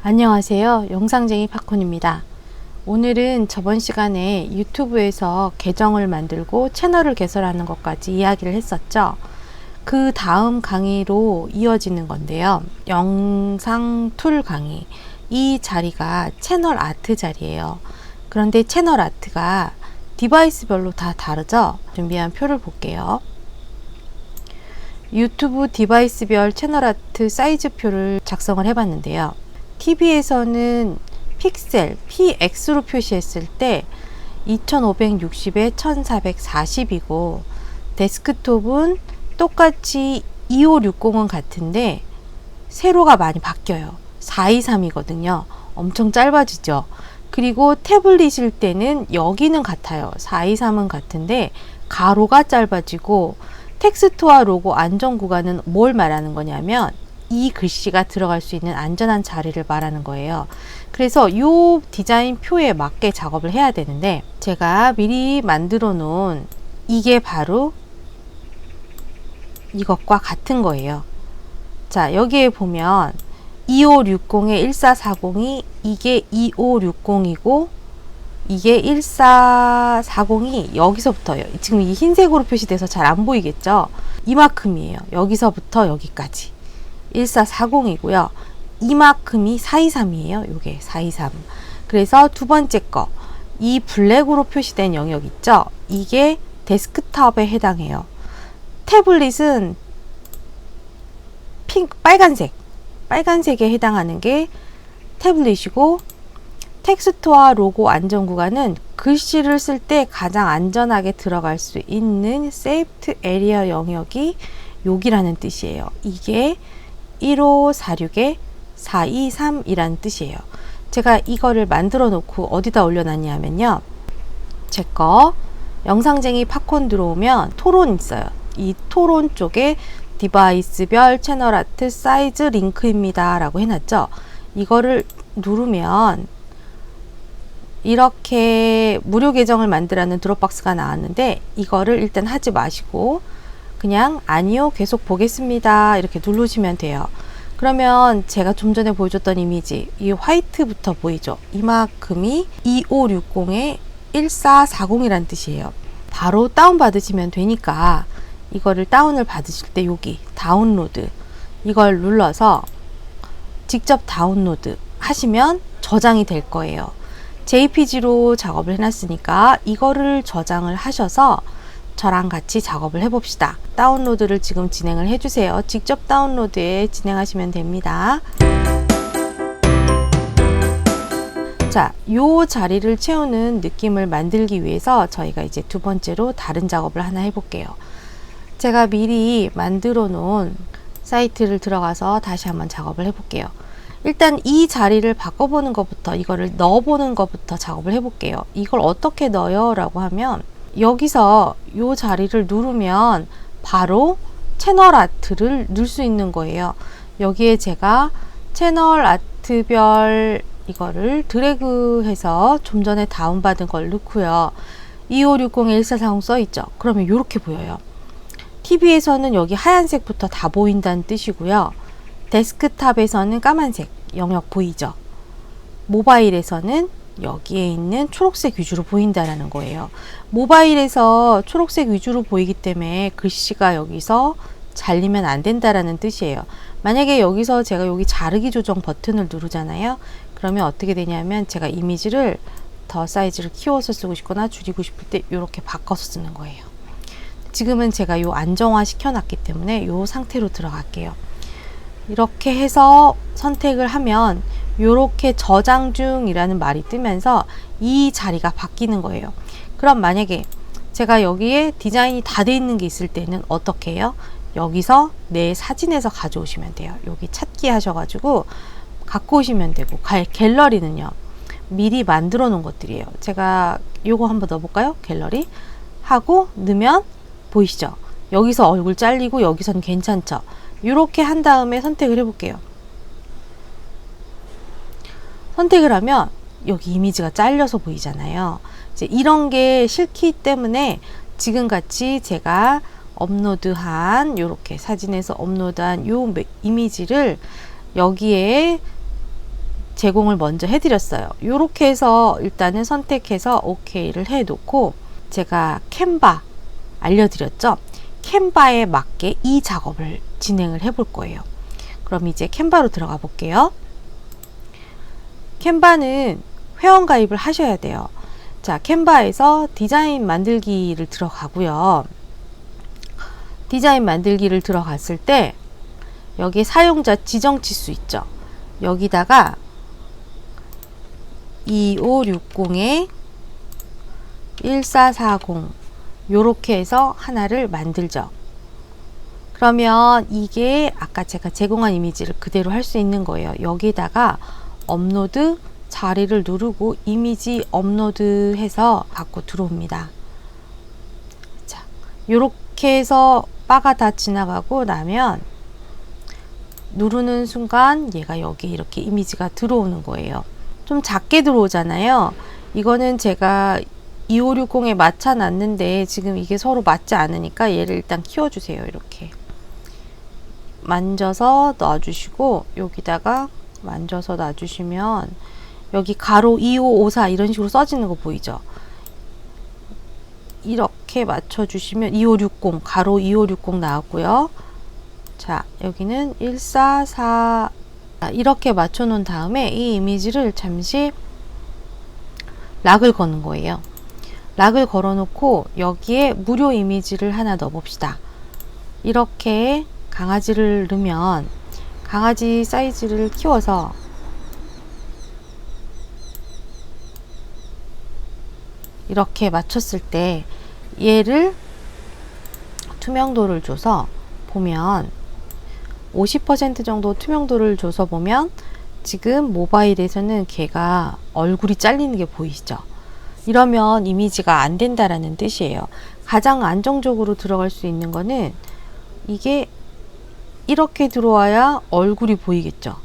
안녕하세요. 영상쟁이 팝콘입니다. 오늘은 저번 시간에 유튜브에서 계정을 만들고 채널을 개설하는 것까지 이야기를 했었죠. 그 다음 강의로 이어지는 건데요. 영상 툴 강의. 이 자리가 채널 아트 자리예요. 그런데 채널 아트가 디바이스별로 다 다르죠? 준비한 표를 볼게요. 유튜브 디바이스별 채널 아트 사이즈 표를 작성을 해봤는데요. TV에서는 픽셀, PX로 표시했을 때 2560에 1440이고 데스크톱은 똑같이 2560은 같은데 세로가 많이 바뀌어요. 423이거든요. 엄청 짧아지죠. 그리고 태블릿일 때는 여기는 같아요. 423은 같은데 가로가 짧아지고 텍스트와 로고 안전 구간은 뭘 말하는 거냐면 이 글씨가 들어갈 수 있는 안전한 자리를 말하는 거예요. 그래서 이 디자인 표에 맞게 작업을 해야 되는데 제가 미리 만들어 놓은 이게 바로 이것과 같은 거예요. 자, 여기에 보면 2560에 1440이 이게 2560이고 이게 1440이 여기서부터요. 지금 이 흰색으로 표시돼서 잘 안 보이겠죠? 이만큼이에요. 여기서부터 여기까지. 1440이고요. 이만큼이 423이에요. 요게 423. 그래서 두 번째 거, 이 블랙으로 표시된 영역 있죠? 이게 데스크탑에 해당해요. 태블릿은 빨간색에 해당하는 게 태블릿이고 텍스트와 로고 안전 구간은 글씨를 쓸 때 가장 안전하게 들어갈 수 있는 세이프트 에리어 영역이 여기라는 뜻이에요. 이게 1546에 423이라는 뜻이에요. 제가 이거를 만들어 놓고 어디다 올려놨냐면요. 제 거 영상쟁이 팝콘 들어오면 토론 있어요. 이 토론 쪽에 디바이스별 채널 아트 사이즈 링크입니다 라고 해놨죠. 이거를 누르면 이렇게 무료 계정을 만들라는 드롭박스가 나왔는데 이거를 일단 하지 마시고 그냥 아니요 계속 보겠습니다 이렇게 누르시면 돼요. 그러면 제가 좀 전에 보여줬던 이미지 이 화이트부터 보이죠? 이만큼이 2560에 1440이란 뜻이에요. 바로 다운 받으시면 되니까 이거를 다운을 받으실 때 여기 다운로드 이걸 눌러서 직접 다운로드 하시면 저장이 될 거예요. JPG로 작업을 해놨으니까 이거를 저장을 하셔서 저랑 같이 작업을 해봅시다. 다운로드를 지금 진행을 해주세요. 직접 다운로드에 진행하시면 됩니다. 자, 요 자리를 채우는 느낌을 만들기 위해서 저희가 이제 두 번째로 다른 작업을 하나 해볼게요. 제가 미리 만들어 놓은 사이트를 들어가서 다시 한번 작업을 해볼게요. 일단 이 자리를 바꿔보는 것부터 이거를 넣어보는 것부터 작업을 해볼게요. 이걸 어떻게 넣어요? 라고 하면 여기서 이 자리를 누르면 바로 채널 아트를 넣을 수 있는 거예요. 여기에 제가 채널 아트별 이거를 드래그해서 좀 전에 다운받은 걸 넣고요. 2560에 1440 써있죠. 그러면 이렇게 보여요. TV에서는 여기 하얀색부터 다 보인다는 뜻이고요. 데스크탑에서는 까만색 영역 보이죠? 모바일에서는 여기에 있는 초록색 위주로 보인다라는 거예요. 모바일에서 초록색 위주로 보이기 때문에 글씨가 여기서 잘리면 안 된다라는 뜻이에요. 만약에 여기서 제가 여기 자르기 조정 버튼을 누르잖아요. 그러면 어떻게 되냐면 제가 이미지를 더 사이즈를 키워서 쓰고 싶거나 줄이고 싶을 때 이렇게 바꿔서 쓰는 거예요. 지금은 제가 요 안정화 시켜놨기 때문에 요 상태로 들어갈게요. 이렇게 해서 선택을 하면 이렇게 저장 중이라는 말이 뜨면서 이 자리가 바뀌는 거예요. 그럼 만약에 제가 여기에 디자인이 다 돼 있는 게 있을 때는 어떻게 해요? 여기서 내 사진에서 가져오시면 돼요. 여기 찾기 하셔가지고 갖고 오시면 되고 갤러리는요 미리 만들어 놓은 것들이에요. 제가 요거 한번 넣어볼까요? 갤러리 하고 넣으면 보이시죠? 여기서 얼굴 잘리고 여기서는 괜찮죠? 이렇게 한 다음에 선택을 해볼게요. 선택을 하면 여기 이미지가 잘려서 보이잖아요. 이제 이런 게 싫기 때문에 지금같이 제가 업로드한 요렇게 사진에서 업로드한 요 이미지를 여기에 제공을 먼저 해드렸어요. 요렇게 해서 일단은 선택해서 OK를 해 놓고 제가 캔바 알려드렸죠. 캔바에 맞게 이 작업을 진행을 해 볼 거예요. 그럼 이제 캔바로 들어가 볼게요. 캔바는 회원 가입을 하셔야 돼요. 자, 캔바에서 디자인 만들기를 들어가고요. 디자인 만들기를 들어갔을 때 여기 사용자 지정 치수 있죠. 여기다가 2560에 1440 요렇게 해서 하나를 만들죠. 그러면 이게 아까 제가 제공한 이미지를 그대로 할 수 있는 거예요. 여기다가 업로드 자리를 누르고 이미지 업로드 해서 갖고 들어옵니다. 자, 요렇게 해서 바가 다 지나가고 나면 누르는 순간 얘가 여기 이렇게 이미지가 들어오는 거예요. 좀 작게 들어오잖아요. 이거는 제가 2560에 맞춰 놨는데 지금 이게 서로 맞지 않으니까 얘를 일단 키워주세요. 이렇게 만져서 놔주시고 여기다가 만져서 놔주시면 여기 가로 2554 이런 식으로 써지는 거 보이죠? 이렇게 맞춰주시면 2560 가로 2560 나왔고요. 자, 여기는 144 이렇게 맞춰 놓은 다음에 이 이미지를 잠시 락을 거는 거예요. 락을 걸어 놓고 여기에 무료 이미지를 하나 넣어 봅시다. 이렇게 강아지를 넣으면 강아지 사이즈를 키워서 이렇게 맞췄을 때 얘를 투명도를 줘서 보면 50% 정도 투명도를 줘서 보면 지금 모바일에서는 걔가 얼굴이 잘리는 게 보이시죠? 이러면 이미지가 안 된다라는 뜻이에요. 가장 안정적으로 들어갈 수 있는 거는 이게 이렇게 들어와야 얼굴이 보이겠죠.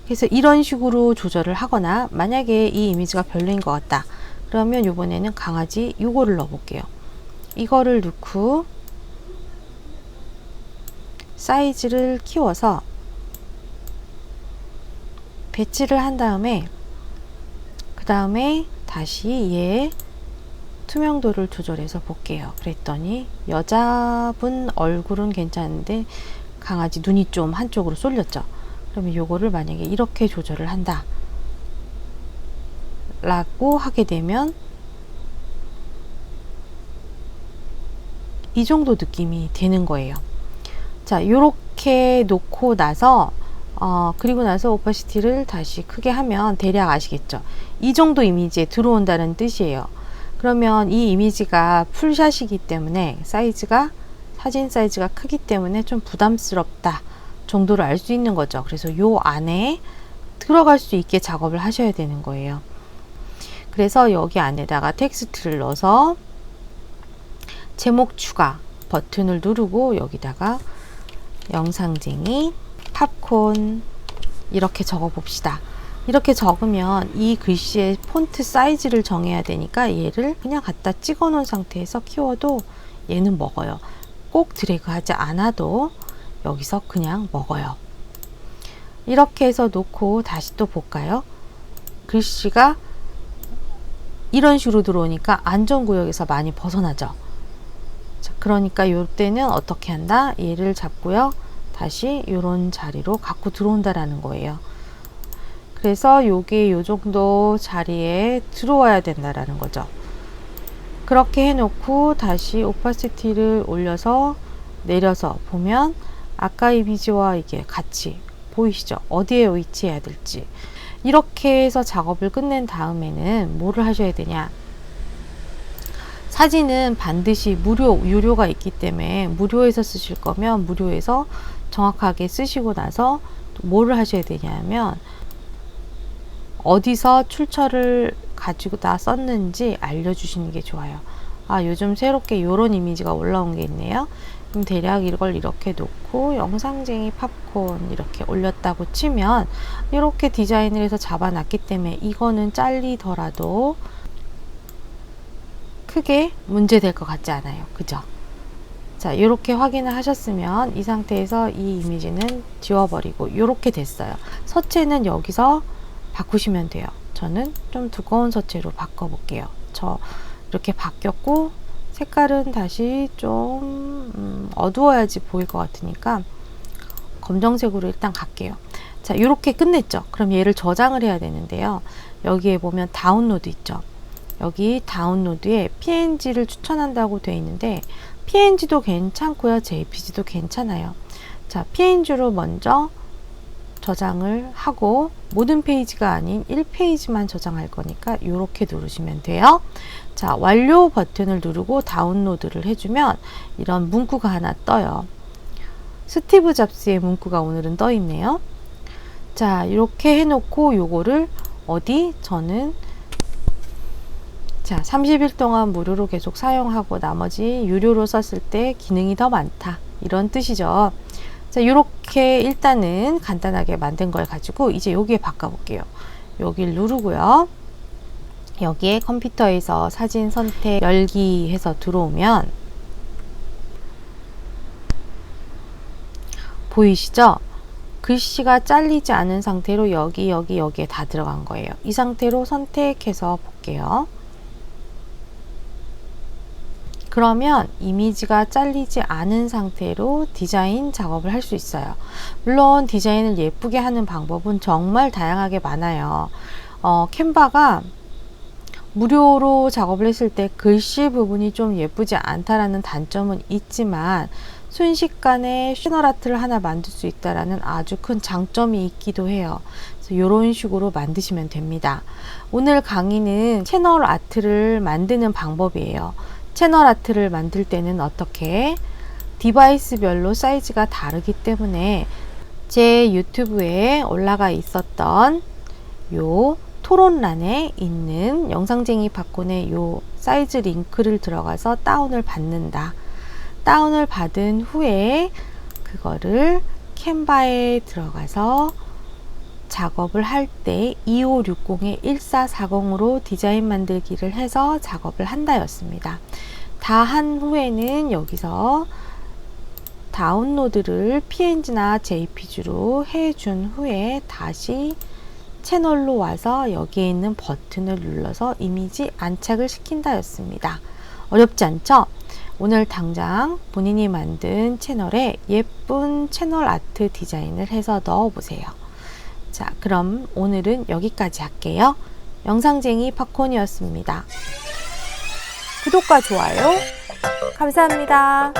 그래서 이런 식으로 조절을 하거나 만약에 이 이미지가 별로인 것 같다. 그러면 이번에는 강아지 요거를 넣어 볼게요. 이거를 넣고 사이즈를 키워서 배치를 한 다음에 그 다음에 다시 얘 투명도를 조절해서 볼게요. 그랬더니 여자분 얼굴은 괜찮은데 강아지 눈이 좀 한쪽으로 쏠렸죠. 그러면 요거를 만약에 이렇게 조절을 한다 라고 하게 되면 이 정도 느낌이 되는 거예요. 자, 요렇게 놓고 나서 그리고 나서 오파시티를 다시 크게 하면 대략 아시겠죠? 이 정도 이미지에 들어온다는 뜻이에요. 그러면 이 이미지가 풀샷이기 때문에 사진 사이즈가 크기 때문에 좀 부담스럽다 정도를 알 수 있는 거죠. 그래서 요 안에 들어갈 수 있게 작업을 하셔야 되는 거예요. 그래서 여기 안에다가 텍스트를 넣어서 제목 추가 버튼을 누르고 여기다가 영상쟁이 팝콘 이렇게 적어 봅시다. 이렇게 적으면 이 글씨의 폰트 사이즈를 정해야 되니까 얘를 그냥 갖다 찍어 놓은 상태에서 키워도 얘는 먹어요. 꼭 드래그 하지 않아도 여기서 그냥 먹어요. 이렇게 해서 놓고 다시 또 볼까요? 글씨가 이런 식으로 들어오니까 안전구역에서 많이 벗어나죠. 자, 그러니까 이때는 어떻게 한다? 얘를 잡고요. 다시 이런 자리로 갖고 들어온다라는 거예요. 그래서 요게 요 정도 자리에 들어와야 된다라는 거죠. 그렇게 해놓고 다시 오파시티를 올려서 내려서 보면 아까 이미지와 이게 같이 보이시죠? 어디에 위치해야 될지. 이렇게 해서 작업을 끝낸 다음에는 뭐를 하셔야 되냐? 사진은 반드시 유료가 있기 때문에 무료에서 쓰실 거면 무료에서 정확하게 쓰시고 나서 뭐를 하셔야 되냐면 어디서 출처를 가지고 다 썼는지 알려주시는 게 좋아요. 아, 요즘 새롭게 이런 이미지가 올라온 게 있네요. 그럼 대략 이걸 이렇게 놓고 영상쟁이 팝콘 이렇게 올렸다고 치면 이렇게 디자인을 해서 잡아놨기 때문에 이거는 잘리더라도 크게 문제될 것 같지 않아요. 그죠? 자, 이렇게 확인을 하셨으면 이 상태에서 이 이미지는 지워버리고 이렇게 됐어요. 서체는 여기서 바꾸시면 돼요. 저는 좀 두꺼운 서체로 바꿔볼게요. 저 이렇게 바뀌었고 색깔은 다시 좀 어두워야지 보일 것 같으니까 검정색으로 일단 갈게요. 자, 이렇게 끝냈죠. 그럼 얘를 저장을 해야 되는데요. 여기에 보면 다운로드 있죠. 여기 다운로드에 PNG를 추천한다고 되어 있는데 PNG도 괜찮고요. JPG도 괜찮아요. 자, PNG로 먼저 저장을 하고 모든 페이지가 아닌 1페이지만 저장할 거니까 이렇게 누르시면 돼요. 자, 완료 버튼을 누르고 다운로드를 해주면 이런 문구가 하나 떠요. 스티브 잡스의 문구가 오늘은 떠 있네요. 자, 이렇게 해놓고 요거를 어디 저는 자, 30일 동안 무료로 계속 사용하고 나머지 유료로 썼을 때 기능이 더 많다. 이런 뜻이죠. 자, 이렇게 일단은 간단하게 만든 걸 가지고 이제 여기에 바꿔볼게요. 여기를 누르고요. 여기에 컴퓨터에서 사진 선택 열기 해서 들어오면 보이시죠? 글씨가 잘리지 않은 상태로 여기에 다 들어간 거예요. 이 상태로 선택해서 볼게요. 그러면 이미지가 잘리지 않은 상태로 디자인 작업을 할 수 있어요. 물론 디자인을 예쁘게 하는 방법은 정말 다양하게 많아요. 캔바가 무료로 작업을 했을 때 글씨 부분이 좀 예쁘지 않다라는 단점은 있지만 순식간에 채널 아트를 하나 만들 수 있다라는 아주 큰 장점이 있기도 해요. 그래서 이런 식으로 만드시면 됩니다. 오늘 강의는 채널 아트를 만드는 방법이에요. 채널 아트를 만들 때는 어떻게 디바이스별로 사이즈가 다르기 때문에 제 유튜브에 올라가 있었던 요 토론란에 있는 영상쟁이 팝콘의 요 사이즈 링크를 들어가서 다운을 받는다. 다운을 받은 후에 그거를 캔바에 들어가서 작업을 할 때 2560에 1440으로 디자인 만들기를 해서 작업을 한다였습니다. 다 한 후에는 여기서 다운로드를 PNG나 JPG로 해준 후에 다시 채널로 와서 여기에 있는 버튼을 눌러서 이미지 안착을 시킨다였습니다. 어렵지 않죠? 오늘 당장 본인이 만든 채널에 예쁜 채널 아트 디자인을 해서 넣어보세요. 자, 그럼 오늘은 여기까지 할게요. 영상쟁이 팝콘이었습니다. 구독과 좋아요 감사합니다.